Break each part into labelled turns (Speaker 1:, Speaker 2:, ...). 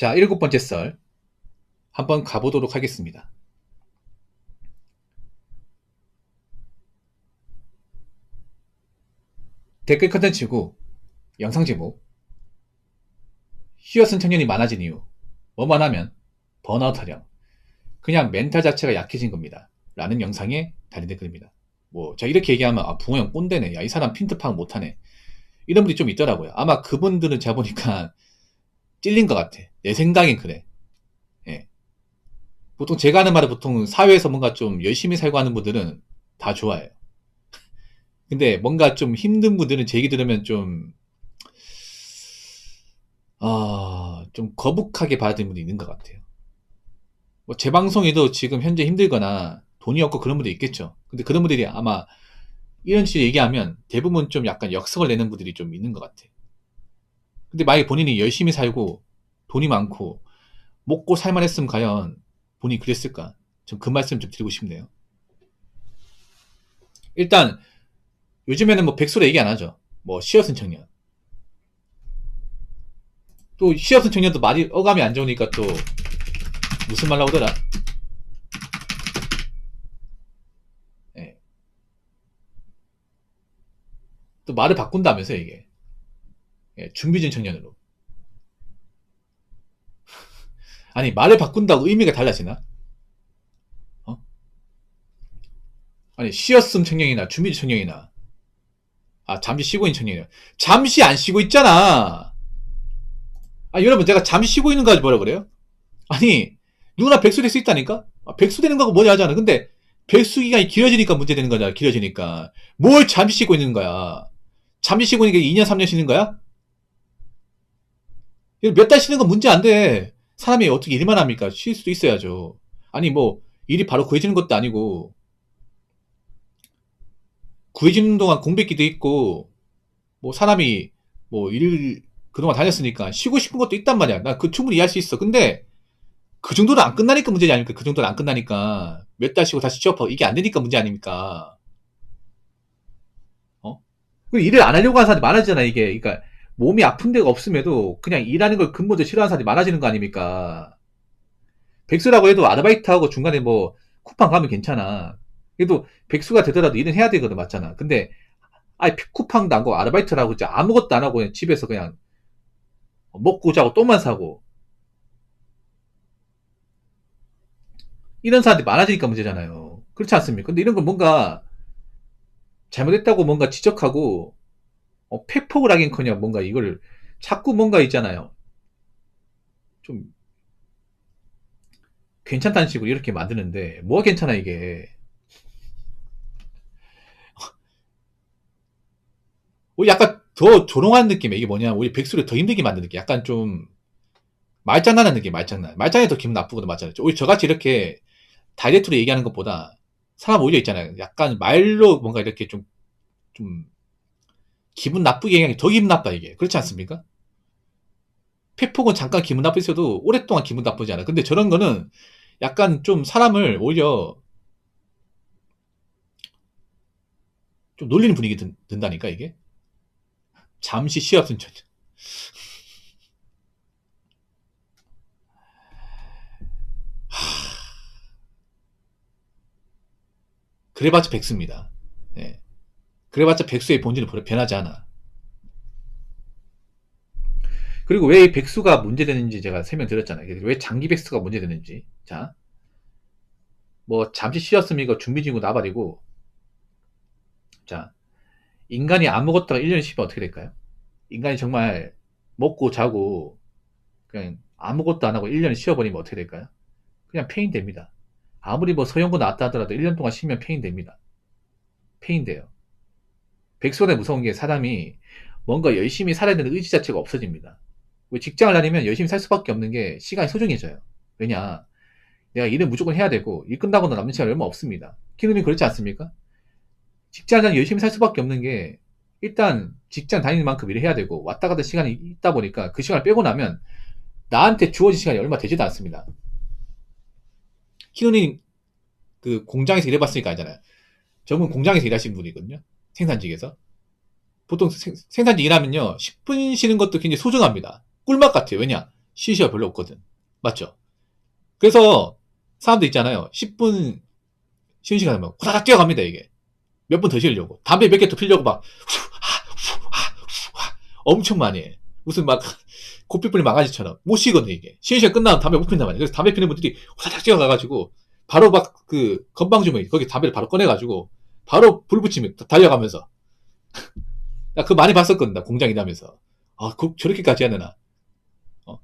Speaker 1: 자, 7번째 썰 한번 가보도록 하겠습니다. 댓글 컨텐츠고 영상 제목 쉬어쓴 청년이 많아진 이유 뭐만 하면 번아웃 하렴. 그냥 멘탈 자체가 약해진 겁니다. 라는 영상에 달린 댓글입니다. 뭐 제가 이렇게 얘기하면 붕어 형 꼰대네, 야 이 사람 핀트 파악 못하네, 이런 분들이 좀 있더라고요. 아마 그분들은 제가 보니까 찔린 것 같아. 내 생각엔 그래. 예. 보통 제가 하는 말은 보통 사회에서 뭔가 좀 열심히 살고 하는 분들은 다 좋아해요. 근데 뭔가 좀 힘든 분들은 제 얘기 들으면 좀 거북하게 받아들이는 분이 있는 것 같아요. 뭐 제 방송에도 지금 현재 힘들거나 돈이 없고 그런 분들이 있겠죠. 근데 그런 분들이 아마 이런 식으로 얘기하면 대부분 좀 약간 역성을 내는 분들이 좀 있는 것 같아요. 근데 만약에 본인이 열심히 살고 돈이 많고 먹고 살만 했으면 과연 본인이 그랬을까? 좀 그 말씀 좀 드리고 싶네요. 일단 요즘에는 뭐 백수로 얘기 안 하죠. 뭐 쉬어쓴 청년. 또 쉬어쓴 청년도 말이 어감이 안 좋으니까 또 무슨 말 나오더라? 예. 또 말을 바꾼다면서 이게. 예, 준비된 청년으로. 아니 말을 바꾼다고 의미가 달라지나? 어? 아니 쉬었음 청년이나 준비된 청년이나 잠시 쉬고 있는 청년이나 잠시 안 쉬고 있잖아. 여러분 제가 잠시 쉬고 있는 거 가지고 뭐라 그래요? 아니 누구나 백수 될 수 있다니까? 백수 되는 거가 뭐냐 하잖아. 근데 백수 기간이 길어지니까 문제되는 거잖아. 길어지니까 뭘 잠시 쉬고 있는 거야. 잠시 쉬고 있는 게 2년 3년 쉬는 거야? 몇 달 쉬는 건 문제 안 돼. 사람이 어떻게 일만 합니까? 쉴 수도 있어야죠. 아니 뭐 일이 바로 구해지는 것도 아니고 구해지는 동안 공백기도 있고 뭐 사람이 뭐 일 그동안 다녔으니까 쉬고 싶은 것도 있단 말이야. 나 그 충분히 이해할 수 있어. 근데 그 정도는 안 끝나니까 문제지 아닙니까? 그 정도는 안 끝나니까 몇 달 쉬고 다시 취업하고 이게 안 되니까 문제 아닙니까? 어? 일을 안 하려고 하는 사람이 많아지잖아 이게. 그러니까 몸이 아픈 데가 없음에도 그냥 일하는 걸 근본적으로 싫어하는 사람이 많아지는 거 아닙니까? 백수라고 해도 아르바이트하고 중간에 뭐 쿠팡 가면 괜찮아. 그래도 백수가 되더라도 일은 해야 되거든, 맞잖아. 근데 쿠팡도 안 가고 아르바이트라고 진짜 아무것도 안 하고 그냥 집에서 그냥 먹고 자고 똥만 사고 이런 사람들이 많아지니까 문제잖아요. 그렇지 않습니까? 근데 이런 걸 뭔가 잘못했다고 뭔가 지적하고 팩폭을 하긴커녕 뭔가 이걸 자꾸 뭔가 있잖아요. 좀 괜찮다는 식으로 이렇게 만드는데 뭐가 괜찮아 이게. 약간 더 조롱한 느낌이야. 이게 뭐냐, 우리 백수를 더 힘들게 만드는 느낌. 약간 좀 말장난하는 느낌. 말장난이 더 기분 나쁘거든. 맞잖아요. 오히려 저같이 이렇게 다이렉트로 얘기하는 것보다 사람 오히려 있잖아요. 약간 말로 뭔가 이렇게 좀 기분 나쁘게 얘기하는 게 더 기분 나빠 이게. 그렇지 않습니까? 팩폭은 잠깐 기분 나쁘셔도 오랫동안 기분 나쁘지 않아. 근데 저런 거는 약간 좀 사람을 오히려 좀 놀리는 분위기 든다니까 이게. 잠시 쉬었으면 전 그래봤자 백수입니다. 예. 그래봤자 백수의 본질은 변하지 않아. 그리고 왜 이 백수가 문제되는지 제가 설명드렸잖아요. 왜 장기 백수가 문제되는지. 자, 뭐 잠시 쉬었으면 이거 준비지고 나발이고. 자, 인간이 아무것도 1년 쉬면 어떻게 될까요? 인간이 정말 먹고 자고 그냥 아무것도 안 하고 1년 쉬어버리면 어떻게 될까요? 그냥 폐인됩니다. 아무리 뭐 서영고 나왔다 하더라도 1년 동안 쉬면 폐인됩니다. 폐인돼요. 백수보다 무서운 게 사람이 뭔가 열심히 살아야 되는 의지 자체가 없어집니다. 왜 직장을 다니면 열심히 살 수밖에 없는 게 시간이 소중해져요. 왜냐? 내가 일은 무조건 해야 되고 일 끝나고는 남는 시간이 얼마 없습니다. 키누님 그렇지 않습니까? 직장 다니 열심히 살 수밖에 없는 게 일단 직장 다니는 만큼 일을 해야 되고 왔다 갔다 시간이 있다 보니까 그 시간을 빼고 나면 나한테 주어진 시간이 얼마 되지도 않습니다. 키누님 그 공장에서 일해봤으니까 알잖아요. 저분 공장에서 일하시는 분이거든요. 생산직에서. 보통 생산직 일하면요 10분 쉬는 것도 굉장히 소중합니다. 꿀맛 같아요. 왜냐? 쉬는 시간 별로 없거든. 맞죠? 그래서 사람들 있잖아요. 10분 쉬는 시간 하면 후다닥 뛰어갑니다, 이게. 몇 분 더 쉬려고. 담배 몇 개 더 피려고 막 엄청 많이 해. 무슨 막 고삐 뿌린 망아지처럼 못 쉬거든, 이게. 쉬는 시간 끝나면 담배 못 핀단 말이야. 그래서 담배 피는 분들이 후다닥 뛰어가가지고 바로 막 그 건방주머니 거기 담배를 바로 꺼내가지고 바로 불 붙이면 달려가면서. 나 그거 많이 봤었거든, 나 공장 일하면서. 아, 저렇게까지 해야 되나. 어.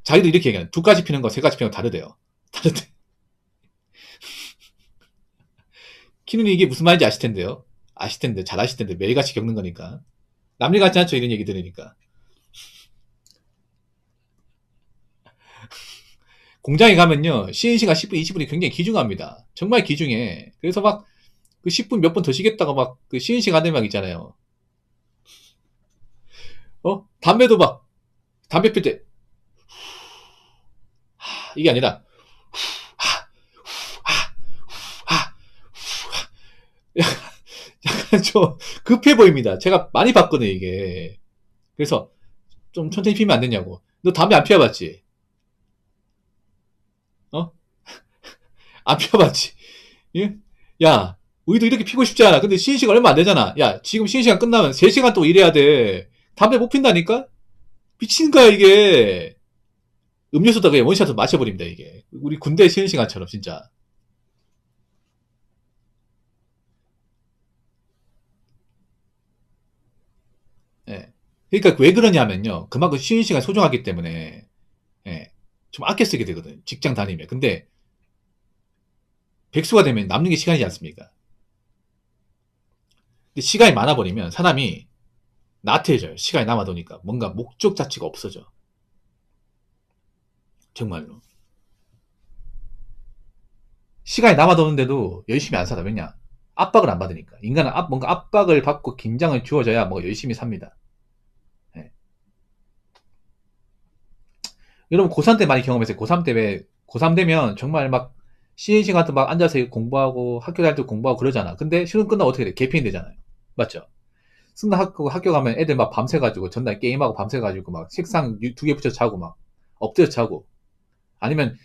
Speaker 1: 자기도 이렇게 얘기하는. 두 가지 피는 거, 세 가지 피는 거 다르대요. 다르대. 키누니 이게 무슨 말인지 아실 텐데요. 아실 텐데, 잘 아실 텐데, 매일같이 겪는 거니까. 남일 같지 않죠, 이런 얘기 들으니까. 공장에 가면요, 쉬는 시간 10분, 20분이 굉장히 귀중합니다. 정말 귀중해. 그래서 막, 그 10분 몇 분 더 쉬겠다가 막, 그 쉬는 시간 되면 막 있잖아요. 담배도 막, 담배 필 때, 이게 아니라, 약간 좀 급해 보입니다. 제가 많이 봤거든요, 이게. 그래서, 좀 천천히 피면 안 되냐고. 너 담배 안 피워봤지? 어? 안 피워봤지? 예? 야, 우리도 이렇게 피고 싶지 않아. 근데 쉬는 시간 얼마 안 되잖아. 야, 지금 쉬는 시간 끝나면 3시간 또 일해야 돼. 담배 못 핀다니까? 미친 거야, 이게. 음료수도 그냥 원샷으로 마셔버립니다, 이게. 우리 군대 쉬는 시간처럼, 진짜. 예. 그러니까 왜 그러냐면요. 그만큼 쉬는 시간 소중하기 때문에, 예. 좀 아껴 쓰게 되거든. 직장 다니면. 근데, 백수가 되면 남는 게 시간이지 않습니까? 근데 시간이 많아버리면 사람이 나태해져요. 시간이 남아도니까. 뭔가 목적 자체가 없어져. 정말로. 시간이 남아도는데도 열심히 안 살아. 왜냐? 압박을 안 받으니까. 인간은 뭔가 압박을 받고 긴장을 주어져야 뭐 열심히 삽니다. 예. 여러분 고3 때 많이 경험했어요. 고3 때 왜, 고3 되면 정말 막 쉬는 시간도 막 앉아서 공부하고 학교 다닐 때 공부하고 그러잖아. 근데 시험 끝나면 어떻게 돼? 개편이 되잖아요. 맞죠? 승나 학교 가면 애들 막 밤새가지고 전날 게임하고 밤새가지고 막 책상 2개 붙여 자고 막 엎드려 자고 아니면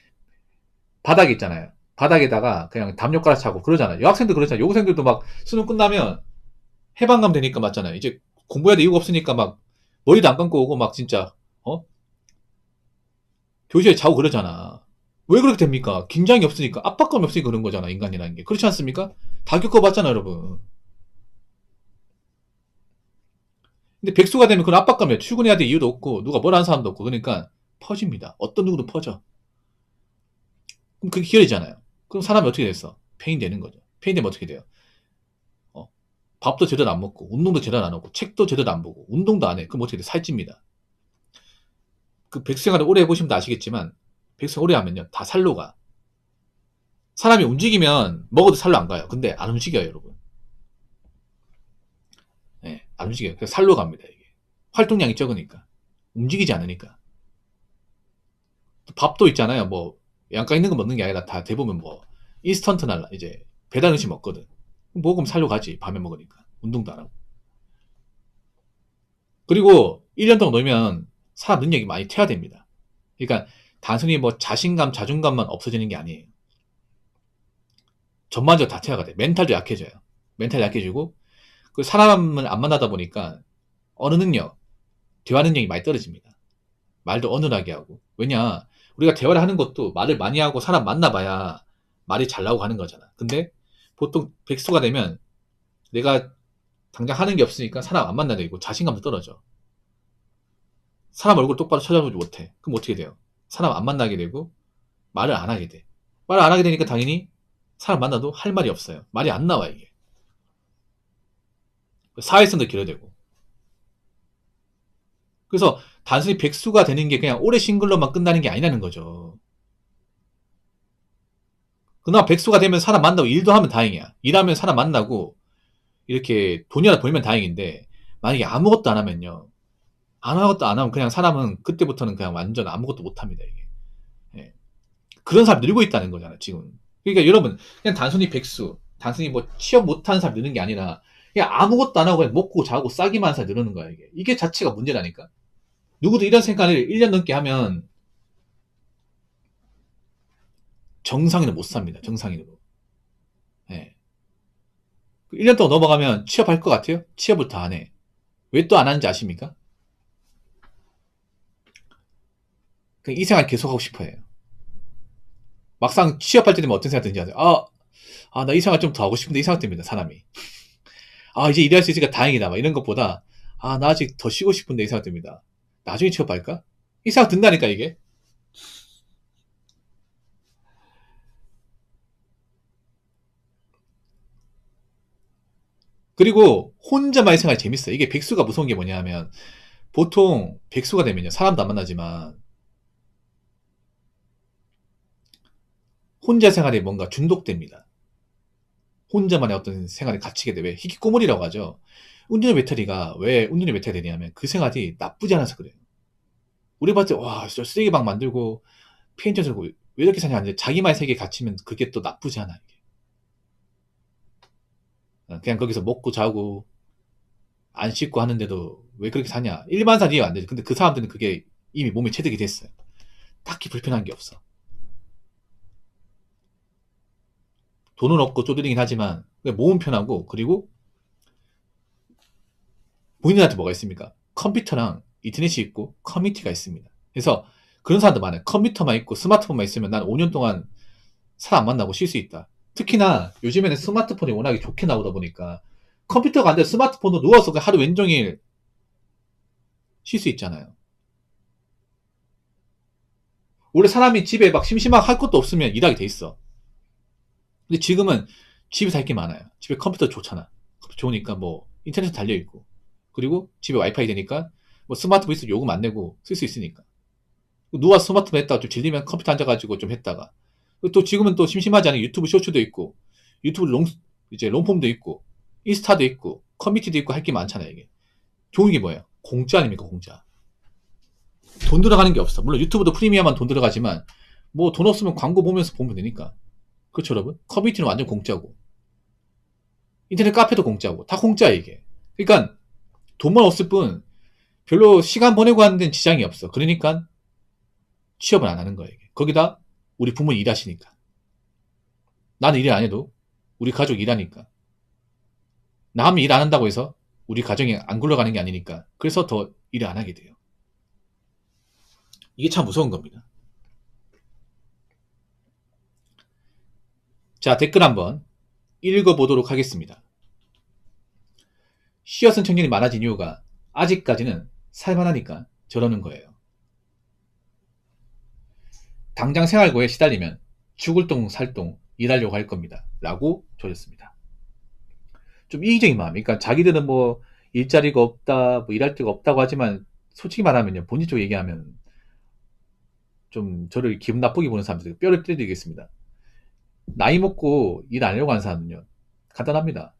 Speaker 1: 바닥에 있잖아요. 바닥에다가 그냥 담요 깔아 자고 그러잖아요. 여학생도 그렇잖아요. 여고생들도 막 수능 끝나면 해방감 되니까 맞잖아요. 이제 공부해야 될 이유가 없으니까 막 머리도 안 감고 오고 막 진짜 교실에 자고 그러잖아. 왜 그렇게 됩니까? 긴장이 없으니까 압박감이 없으니까 그런 거잖아. 인간이라는 게. 그렇지 않습니까? 다 겪어봤잖아, 여러분. 근데 백수가 되면 그런 압박감이 출근해야 될 이유도 없고 누가 뭐라 하는 사람도 없고 그러니까 퍼집니다. 어떤 누구도 퍼져. 그럼 그게 기회잖아요. 그럼 사람이 어떻게 됐어? 폐인 되는 거죠. 폐인 되면 어떻게 돼요? 어, 밥도 제대로 안 먹고 운동도 제대로 안 하고 책도 제대로 안 보고 운동도 안 해. 그럼 어떻게 돼? 살찝니다. 그 백수 생활을 오래 해보시면 아시겠지만 백수 오래 하면요 다 살로 가. 사람이 움직이면 먹어도 살로 안 가요. 근데 안 움직여요, 여러분. 네, 안 움직여요. 그래서 살로 갑니다, 이게. 활동량이 적으니까. 움직이지 않으니까. 밥도 있잖아요. 뭐 양가 있는 거 먹는 게 아니라 다 대부분 뭐 인스턴트 날라 이제 배달 음식 먹거든. 먹으면 살로 가지. 밤에 먹으니까. 운동도 안 하고. 그리고 1년 동안 놀면 사람 능력이 많이 퇴화됩니다. 그러니까 단순히 뭐 자신감, 자존감만 없어지는 게 아니에요. 전반적으로 다 퇴화가 돼. 멘탈도 약해져요. 멘탈 약해지고 그 사람을 안 만나다 보니까 언어 능력, 대화 능력이 많이 떨어집니다. 말도 어눌하게 하고. 왜냐, 우리가 대화를 하는 것도 말을 많이 하고 사람 만나봐야 말이 잘 나오고 하는 거잖아. 근데 보통 백수가 되면 내가 당장 하는 게 없으니까 사람 안 만나게 되고 자신감도 떨어져. 사람 얼굴 똑바로 쳐다보지 못해. 그럼 어떻게 돼요? 사람 안 만나게 되고 말을 안 하게 돼. 말을 안 하게 되니까 당연히 사람 만나도 할 말이 없어요. 말이 안 나와, 이게. 사회성도 길어지고. 그래서 단순히 백수가 되는 게 그냥 오래 싱글로만 끝나는 게 아니라는 거죠. 그나마 백수가 되면 사람 만나고 일도 하면 다행이야. 일하면 사람 만나고 이렇게 돈이라도 벌면 다행인데 만약에 아무것도 안 하면요. 아무것도 안 하면 그냥 사람은 그때부터는 그냥 완전 아무것도 못 합니다, 이게. 예. 그런 사람 늘고 있다는 거잖아요, 지금. 그러니까 여러분, 그냥 단순히 백수, 단순히 뭐 취업 못하는 사람 느는 게 아니라 그냥 아무것도 안 하고 그냥 먹고 자고 싸기만 한 사람 늘는 거야, 이게. 이게 자체가 문제라니까. 누구도 이런 생각을 1년 넘게 하면 정상인은 못 삽니다. 정상인으로. 예. 1년 동안 넘어가면 취업할 것 같아요? 취업을 더 안 해. 왜 또 안 하는지 아십니까? 이 생활 계속 하고 싶어 해요. 막상 취업할 때 되면 어떤 생각 드는지 아세요? 나 이 생활 좀 더 하고 싶은데 이 생각 듭니다, 사람이. 이제 일할 수 있으니까 다행이다. 막 이런 것보다, 나 아직 더 쉬고 싶은데 이 생각 듭니다. 나중에 취업할까? 이 생각 든다니까, 이게. 그리고 혼자만의 생활이 재밌어요. 이게 백수가 무서운 게 뭐냐면, 보통 백수가 되면요, 사람도 안 만나지만, 혼자 생활에 뭔가 중독됩니다. 혼자만의 어떤 생활에 갇히게 돼. 왜? 희귀꼬물이라고 하죠. 운전의 배터리가 왜 운전의 배터리가 되냐면 그 생활이 나쁘지 않아서 그래요. 우리 봤을 때, 와, 저 쓰레기방 만들고, 페인트 들고, 왜 이렇게 사냐? 하는데 자기만의 세계에 갇히면 그게 또 나쁘지 않아, 이게. 그냥 거기서 먹고 자고, 안 씻고 하는데도 왜 그렇게 사냐? 일반사는 이해가 안 되죠. 근데 그 사람들은 그게 이미 몸에 체득이 됐어요. 딱히 불편한 게 없어. 돈은 없고 쪼들리긴 하지만, 몸은 편하고, 그리고 본인한테 뭐가 있습니까? 컴퓨터랑 인터넷이 있고, 커뮤니티가 있습니다. 그래서 그런 사람도 많아요. 컴퓨터만 있고 스마트폰만 있으면 난 5년 동안 사람 안 만나고 쉴 수 있다. 특히나 요즘에는 스마트폰이 워낙에 좋게 나오다 보니까 컴퓨터가 안 돼도 스마트폰도 누워서 하루 왼종일 쉴 수 있잖아요. 원래 사람이 집에 막 심심하게 할 것도 없으면 일하게 돼 있어. 근데 지금은 집에 살 게 많아요. 집에 컴퓨터 좋잖아. 컴퓨터 좋으니까 뭐 인터넷 달려 있고, 그리고 집에 와이파이 되니까 뭐 스마트폰 있으면 요금 안 내고 쓸 수 있으니까. 누가 스마트폰 했다가 좀 질리면 컴퓨터 앉아가지고 좀 했다가, 또 지금은 또 심심하지 않은 유튜브 쇼츠도 있고, 유튜브 이제 롱폼도 있고, 인스타도 있고, 커뮤니티도 있고 할 게 많잖아요, 이게. 좋은 게 뭐예요? 공짜 아닙니까, 공짜. 돈 들어가는 게 없어. 물론 유튜브도 프리미엄만 돈 들어가지만, 뭐 돈 없으면 광고 보면서 보면 되니까. 그렇죠, 여러분? 커뮤니티는 완전 공짜고, 인터넷 카페도 공짜고, 다 공짜야, 이게. 그러니까, 돈만 없을 뿐, 별로 시간 보내고 하는 데는 지장이 없어. 그러니까, 취업을 안 하는 거예요, 이게. 거기다, 우리 부모님 일하시니까. 나는 일 안 해도, 우리 가족 일하니까. 남이 일 안 한다고 해서 우리 가정이 안 굴러가는 게 아니니까. 그래서 더 일을 안 하게 돼요. 이게 참 무서운 겁니다. 자, 댓글 한번 읽어보도록 하겠습니다. 쉬어쓴 청년이 많아진 이유가 아직까지는 살만하니까 저러는 거예요. 당장 생활고에 시달리면 죽을 똥 살똥 일하려고 할 겁니다. 라고 조졌습니다. 좀 이기적인 마음. 그러니까 자기들은 뭐 일자리가 없다, 뭐 일할 데가 없다고 하지만 솔직히 말하면요. 본질적으로 얘기하면 좀 저를 기분 나쁘게 보는 사람들 뼈를 때리겠습니다. 나이 먹고 일 안 하려고 하는 사람은요. 간단합니다.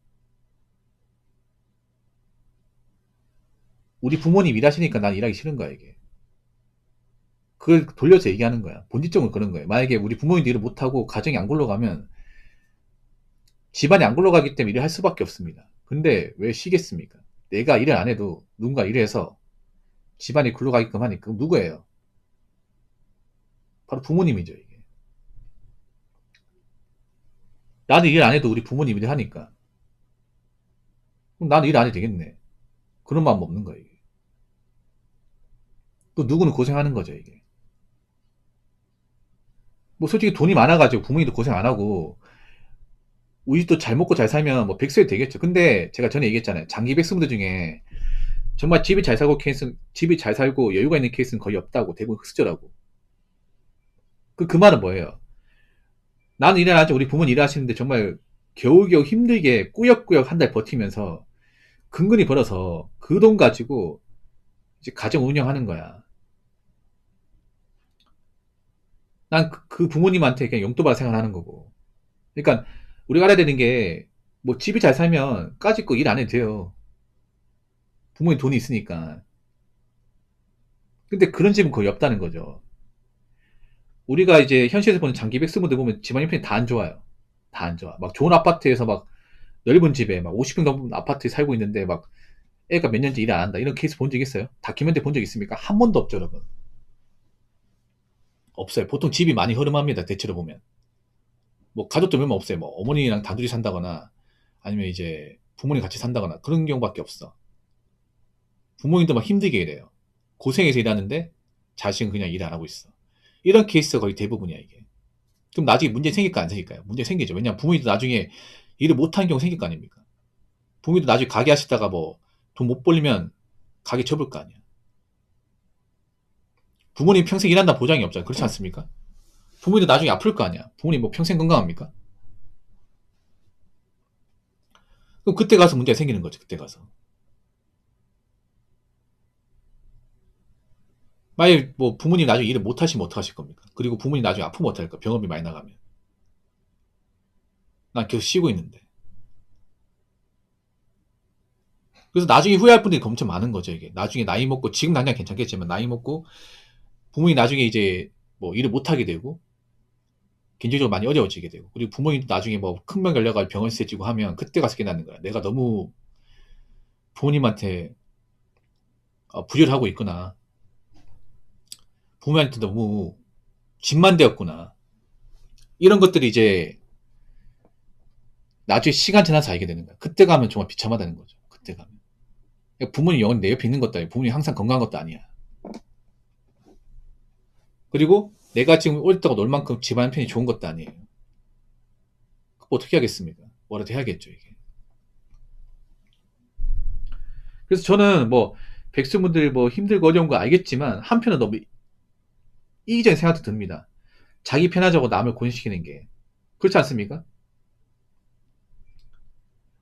Speaker 1: 우리 부모님 일하시니까 난 일하기 싫은 거야, 이게. 그걸 돌려서 얘기하는 거야. 본질적으로 그런 거예요. 만약에 우리 부모님도 일을 못하고 가정이 안 굴러가면 집안이 안 굴러가기 때문에 일을 할 수밖에 없습니다. 근데 왜 쉬겠습니까? 내가 일을 안 해도 누군가 일해서 집안이 굴러가게끔 하니까 그럼 누구예요? 바로 부모님이죠, 이게. 나는 일 안 해도 우리 부모님 일을 하니까. 그럼 나는 일 안 해도 되겠네. 그런 마음 없는 거예요, 이게. 또 누구는 고생하는 거죠, 이게. 뭐 솔직히 돈이 많아가지고 부모님도 고생 안 하고 우리 또 잘 먹고 잘 살면 뭐 백수해도 되겠죠. 근데 제가 전에 얘기했잖아요. 장기 백수분들 중에 정말 집이 잘 살고 집이 잘 살고 여유가 있는 케이스는 거의 없다고. 대부분 흑수저라고. 그 말은 뭐예요? 나는 일을 안 하지 우리 부모님 일하시는데 정말 겨우겨우 힘들게 꾸역꾸역 한 달 버티면서 근근히 벌어서 그 돈 가지고 이제 가정 운영하는 거야. 난 그 부모님한테 그냥 용돈 받아 생활하는 거고. 그러니까 우리가 알아야 되는 게 뭐 집이 잘 살면 까짓 거 일 안 해도 돼요. 부모님 돈이 있으니까. 근데 그런 집은 거의 없다는 거죠. 우리가 이제 현실에서 보는 장기 백수분들 보면 집안 형편이 다 안 좋아요. 다 안 좋아. 막 좋은 아파트에서 막 넓은 집에 막 50평 넘는 아파트에 살고 있는데 막 애가 몇 년째 일 안 한다. 이런 케이스 본 적 있어요? 다큐멘터리 본 적 있습니까? 한 번도 없죠, 여러분. 없어요. 보통 집이 많이 흐름합니다. 대체로 보면. 뭐 가족도 얼마 없어요. 뭐 어머니랑 단둘이 산다거나 아니면 이제 부모님 같이 산다거나 그런 경우밖에 없어. 부모님도 막 힘들게 일해요. 고생해서 일하는데 자식은 그냥 일 안 하고 있어. 이런 케이스가 거의 대부분이야 이게. 그럼 나중에 문제 생길까 안 생길까요? 문제 생기죠. 왜냐면 부모님도 나중에 일을 못하는 경우 생길 거 아닙니까? 부모님도 나중에 가게 하시다가 뭐 돈 못 벌리면 가게 접을 거 아니야. 부모님 평생 일한다 보장이 없잖아. 그렇지 않습니까? 부모님도 나중에 아플 거 아니야. 부모님 뭐 평생 건강합니까? 그럼 그때 가서 문제가 생기는 거지. 그때 가서. 만약에 뭐 부모님 나중에 일을 못 하시면 어떡하실 겁니까? 그리고 부모님 나중에 아프면 어떡할까? 병원비 많이 나가면. 난 계속 쉬고 있는데. 그래서 나중에 후회할 분들이 엄청 많은 거죠, 이게. 나중에 나이 먹고, 지금 당장 괜찮겠지만, 나이 먹고, 부모님 나중에 이제 뭐 일을 못 하게 되고, 경제적으로 많이 어려워지게 되고, 그리고 부모님도 나중에 뭐 큰 병 걸려가지고 병원 세지고 하면, 그때 가서 깨닫는 거야. 내가 너무 부모님한테 불효를 하고 있구나. 부모님한테 너무 집만 되었구나. 이런 것들이 이제 나중에 시간 지나서 알게 되는 거야. 그때 가면 정말 비참하다는 거죠. 그때 가면. 그러니까 부모님 영원히 내 옆에 있는 것도 아니고, 부모님 항상 건강한 것도 아니야. 그리고 내가 지금 어렸다고 놀 만큼 집안 편이 좋은 것도 아니에요. 어떻게 하겠습니까? 뭐라도 해야겠죠, 이게. 그래서 저는 뭐, 백수분들 뭐 힘들고 어려운 거 알겠지만, 한편은 너무 이기적인 생각도 듭니다. 자기 편하자고 남을 고생시키는 게. 그렇지 않습니까?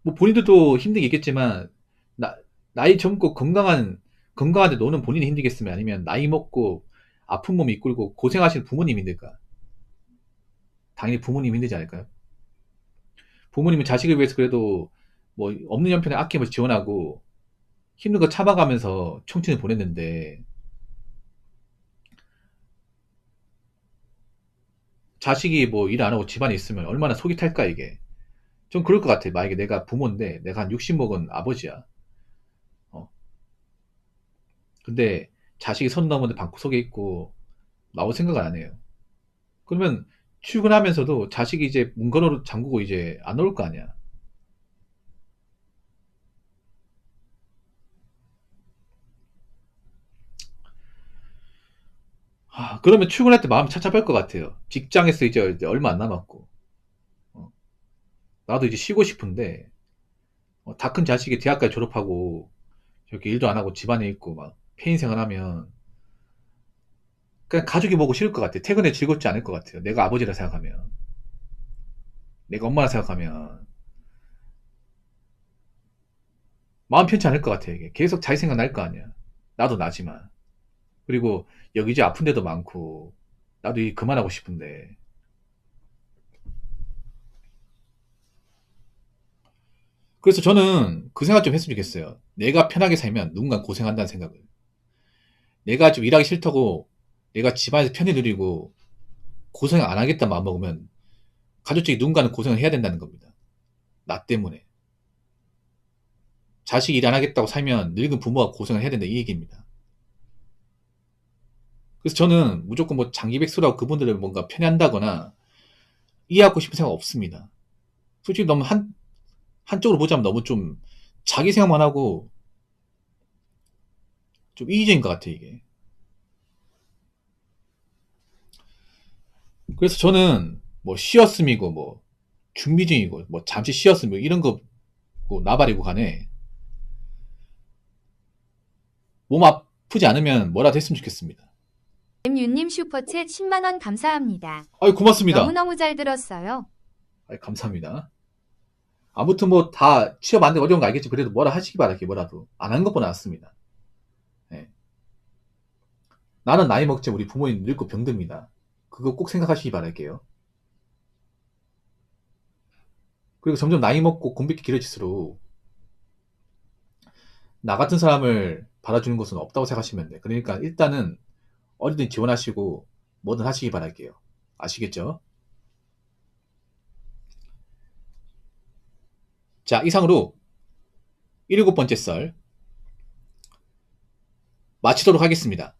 Speaker 1: 뭐 본인들도 힘든 게 있겠지만, 나이 젊고 건강한데 노는 본인이 힘들겠으면 아니면 나이 먹고 아픈 몸 이끌고 고생하시는 부모님 힘들까? 당연히 부모님 힘들지 않을까요? 부모님은 자식을 위해서 그래도 뭐 없는 형편에 아낌없이 지원하고 힘든 거 참아가면서 청춘을 보냈는데 자식이 뭐 일 안 하고 집안에 있으면 얼마나 속이 탈까 이게. 좀 그럴 것 같아. 만약에 내가 부모인데 내가 한 60 먹은 아버지야. 어. 근데 자식이 선 넘었는데 방구석에 있고 나올 생각을 안 해요. 그러면 출근하면서도 자식이 이제 문 걸어 잠그고 이제 안 올 거 아니야. 그러면 출근할 때 마음이 착잡할 것 같아요. 직장에서 이제 얼마 안 남았고. 어, 나도 이제 쉬고 싶은데 다 큰 자식이 대학까지 졸업하고 저렇게 일도 안 하고 집안에 있고 막 폐인 생활하면 그냥 가족이 보고 싫을 것 같아요. 퇴근에 즐겁지 않을 것 같아요. 내가 아버지라 생각하면, 내가 엄마라 생각하면 마음 편치 않을 것 같아요. 이게 계속 자기 생각 날 거 아니야. 나도 나지만. 그리고 여기저기 아픈 데도 많고 나도 이 그만하고 싶은데 그래서 저는 그 생각 좀 했으면 좋겠어요. 내가 편하게 살면 누군가 고생한다는 생각을. 내가 좀 일하기 싫다고 내가 집안에서 편히 누리고 고생 안 하겠다 마음 먹으면 가족들이 누군가는 고생을 해야 된다는 겁니다. 나 때문에. 자식이 일 안 하겠다고 살면 늙은 부모가 고생을 해야 된다 이 얘기입니다. 그래서 저는 무조건 뭐 장기백수라고 그분들을 뭔가 편애한다거나 이해하고 싶은 생각 없습니다. 솔직히 너무 한쪽으로 보자면 너무 좀 자기 생각만 하고 좀 이기적인 것 같아, 이게. 그래서 저는 뭐 쉬었음이고 뭐 준비 중이고 뭐 잠시 쉬었음이고 이런 거 뭐 나발이고 간에 몸 아프지 않으면 뭐라도 했으면 좋겠습니다.
Speaker 2: MU님 슈퍼챗 10만원 감사합니다.
Speaker 1: 아유, 고맙습니다.
Speaker 2: 너무너무 잘 들었어요.
Speaker 1: 아유, 감사합니다. 아무튼 뭐 다 취업 안 되고 어려운 거 알겠지. 그래도 뭐라 하시기 바랄게, 뭐라도. 안 하는 것보다 낫습니다. 예. 나는 나이 먹지 우리 부모님 늙고 병듭니다. 그거 꼭 생각하시기 바랄게요. 그리고 점점 나이 먹고 공백기 길어질수록 나 같은 사람을 받아주는 곳은 없다고 생각하시면 돼. 그러니까 일단은 어디든 지원하시고 뭐든 하시기 바랄게요. 아시겠죠? 자, 이상으로 7번째 썰 마치도록 하겠습니다.